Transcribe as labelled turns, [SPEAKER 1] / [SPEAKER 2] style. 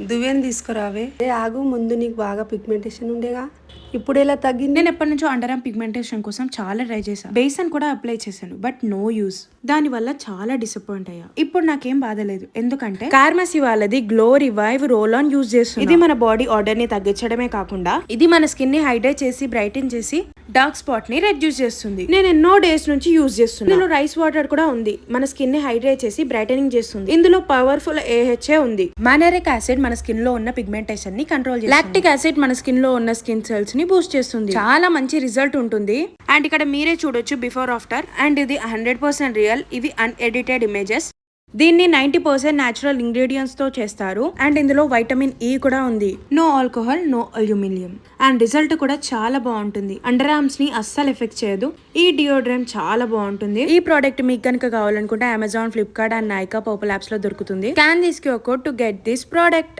[SPEAKER 1] దువ్వెని తీసుకురావే. ఆగు, ముందు నీకు బాగా పిగ్మెంటేషన్ ఉండేగా, ఇప్పుడు ఎలా తగ్గింది?
[SPEAKER 2] నేను ఎప్పటి నుంచో అండర్ ఆర్మ్ పిగ్మెంటేషన్ కోసం చాలా ట్రై చేశాను. బేసన్ కూడా అప్లై చేశాను, బట్ నో యూస్. దాని వల్ల చాలా డిసప్పాయింట్ అయ్యా. ఇప్పుడు నాకేం బాధ లేదు, ఎందుకంటే ఫార్మసీ వాళ్ళది glow revive roll on use చేస్తుంది. ఇది మన బాడీ ఆర్డర్ ని తగ్గించడమే కాకుండా ఇది మన స్కిన్ ని హైడ్రేట్ చేసి బ్రైటన్ చేసి డార్క్ స్పాట్ ని రెడ్యూస్ చేస్తుంది. నేను ఎన్నో డేస్ నుంచి యూజ్ చేస్తున్నాను. ఇందులో రైస్ వాటర్ కూడా ఉంది, మన స్కిన్ ని హైడ్రేట్ చేసి బ్రైటనింగ్ చేస్తుంది. ఇందులో పవర్ఫుల్ AHA ఉంది. మానరిక్ యాసిడ్ మన స్కిన్ లో ఉన్న పిగ్మెంటేషన్ ని కంట్రోల్ చేస్తుంది. లాక్టిక్ యాసిడ్ మన స్కిన్ లో ఉన్న స్కిన్ సెల్స్ ని బూస్ట్ చేస్తుంది. చాలా మంచి రిజల్ట్ ఉంటుంది. అండ్ ఇక్కడ మీరే చూడొచ్చు బిఫోర్ ఆఫ్టర్. అండ్ ఇది 100% రియల్, ఇవి అన్ఎడిటెడ్ ఇమేజెస్. దీన్ని 90% న్యాచురల్ ఇంగ్రీడియంట్స్ తో చేస్తారు. అండ్ ఇందులో వైటమిన్ E కూడా ఉంది. No alcohol, no aluminium. And result కూడా చాలా బాగుంటుంది. అండర్ ఆర్మ్స్ ని అస్సలు ఎఫెక్ట్ చేయదు. ఈ డియోడ్రెంట్ చాలా బాగుంటుంది. ఈ ప్రోడక్ట్ మీకు కనుక కావాలనుకుంటే Amazon, Flipkart and Nykaa, purple apps లో దొరుకుతుంది. Scan this QR code to get this product.